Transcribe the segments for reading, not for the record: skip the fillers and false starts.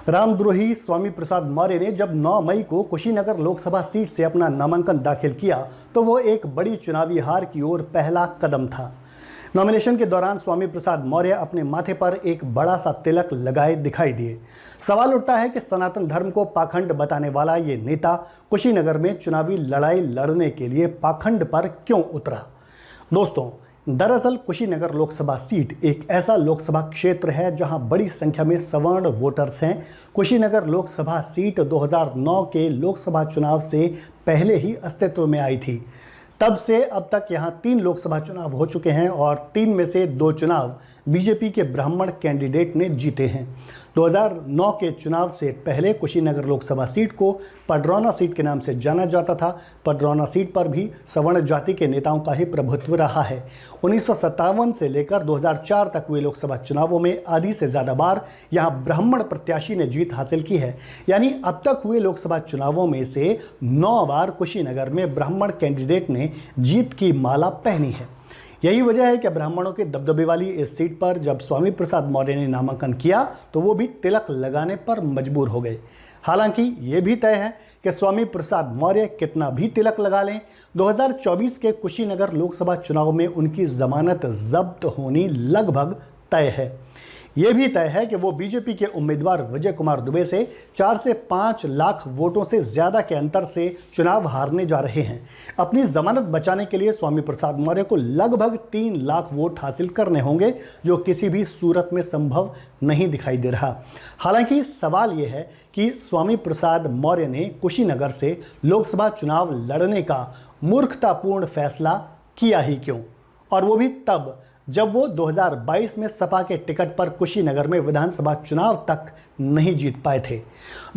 रामद्रोही स्वामी प्रसाद मौर्य ने जब 9 मई को कुशीनगर लोकसभा सीट से अपना नामांकन दाखिल किया तो वो एक बड़ी चुनावी हार की ओर पहला कदम था। नॉमिनेशन के दौरान स्वामी प्रसाद मौर्य अपने माथे पर एक बड़ा सा तिलक लगाए दिखाई दिए। सवाल उठता है कि सनातन धर्म को पाखंड बताने वाला ये नेता कुशीनगर में चुनावी लड़ाई लड़ने के लिए पाखंड पर क्यों उतरा। दोस्तों, दरअसल कुशीनगर लोकसभा सीट एक ऐसा लोकसभा क्षेत्र है जहां बड़ी संख्या में सवर्ण वोटर्स हैं। कुशीनगर लोकसभा सीट 2009 के लोकसभा चुनाव से पहले ही अस्तित्व में आई थी। तब से अब तक यहां 3 लोकसभा चुनाव हो चुके हैं और 3 में से 2 चुनाव बीजेपी के ब्राह्मण कैंडिडेट ने जीते हैं। 2009 के चुनाव से पहले कुशीनगर लोकसभा सीट को पडरौना सीट के नाम से जाना जाता था। पडरौना सीट पर भी सवर्ण जाति के नेताओं का ही प्रभुत्व रहा है। 1957 से लेकर 2004 तक हुए लोकसभा चुनावों में आधी से ज़्यादा बार यहां ब्राह्मण प्रत्याशी ने जीत हासिल की है। यानी अब तक हुए लोकसभा चुनावों में से 9 बार कुशीनगर में ब्राह्मण कैंडिडेट ने जीत की माला पहनी है। यही वजह है कि ब्राह्मणों के दबदबे वाली इस सीट पर जब स्वामी प्रसाद मौर्य ने नामांकन किया तो वो भी तिलक लगाने पर मजबूर हो गए। हालांकि ये भी तय है कि स्वामी प्रसाद मौर्य कितना भी तिलक लगा लें, 2024 के कुशीनगर लोकसभा चुनाव में उनकी जमानत जब्त होनी लगभग तय है। ये भी तय है कि वो बीजेपी के उम्मीदवार विजय कुमार दुबे से 4 से 5 लाख वोटों से ज़्यादा के अंतर से चुनाव हारने जा रहे हैं। अपनी जमानत बचाने के लिए स्वामी प्रसाद मौर्य को लगभग 3 लाख वोट हासिल करने होंगे, जो किसी भी सूरत में संभव नहीं दिखाई दे रहा। हालांकि सवाल ये है कि स्वामी प्रसाद मौर्य ने कुशीनगर से लोकसभा चुनाव लड़ने का मूर्खतापूर्ण फैसला किया ही क्यों, और वो भी तब जब वो 2022 में सपा के टिकट पर कुशीनगर में विधानसभा चुनाव तक नहीं जीत पाए थे।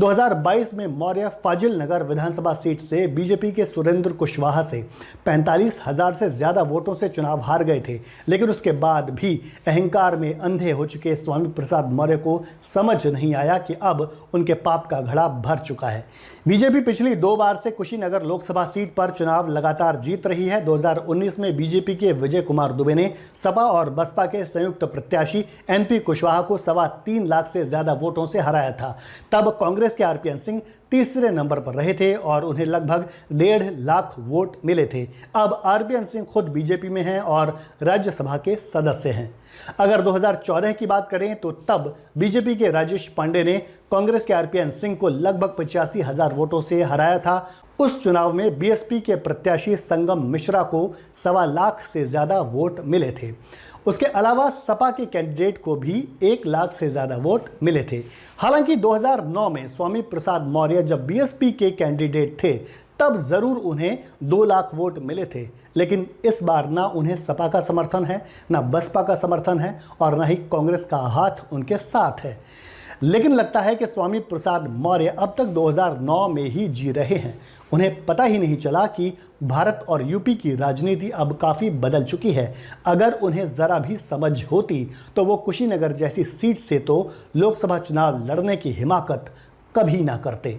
2022 में मौर्य फाजिल नगर विधानसभा सीट से बीजेपी के सुरेंद्र कुशवाहा से 45,000 से ज़्यादा वोटों से चुनाव हार गए थे। लेकिन उसके बाद भी अहंकार में अंधे हो चुके स्वामी प्रसाद मौर्य को समझ नहीं आया कि अब उनके पाप का घड़ा भर चुका है। बीजेपी पिछली 2 बार से कुशीनगर लोकसभा सीट पर चुनाव लगातार जीत रही है। 2019 में बीजेपी के विजय कुमार दुबे ने सपा और बसपा के संयुक्त प्रत्याशी एनपी कुशवाहा को 3.25 लाख से ज्यादा वोटों से हराया था। तब कांग्रेस के आरपीएन सिंह तीसरे नंबर पर रहे थे और उन्हें लगभग 1.5 लाख वोट मिले थे। अब आरपीएन सिंह खुद बीजेपी में हैं और राज्यसभा के सदस्य हैं। अगर 2014 की बात करें तो तब बीजेपी के राजेश पांडे ने कांग्रेस के आरपीएन सिंह को लगभग 85,000 वोटों से हराया था। उस चुनाव में बीएसपी के प्रत्याशी संगम मिश्रा को 1.25 लाख से ज़्यादा वोट मिले थे। उसके अलावा सपा के कैंडिडेट को भी 1 लाख से ज़्यादा वोट मिले थे। हालांकि 2009 में स्वामी प्रसाद मौर्य जब बीएसपी के कैंडिडेट थे तब ज़रूर उन्हें 2 लाख वोट मिले थे। लेकिन इस बार ना उन्हें सपा का समर्थन है, ना बसपा का समर्थन है और ना ही कांग्रेस का हाथ उनके साथ है। लेकिन लगता है कि स्वामी प्रसाद मौर्य अब तक 2009 में ही जी रहे हैं। उन्हें पता ही नहीं चला कि भारत और यूपी की राजनीति अब काफ़ी बदल चुकी है। अगर उन्हें ज़रा भी समझ होती तो वो कुशीनगर जैसी सीट से तो लोकसभा चुनाव लड़ने की हिमाकत कभी ना करते।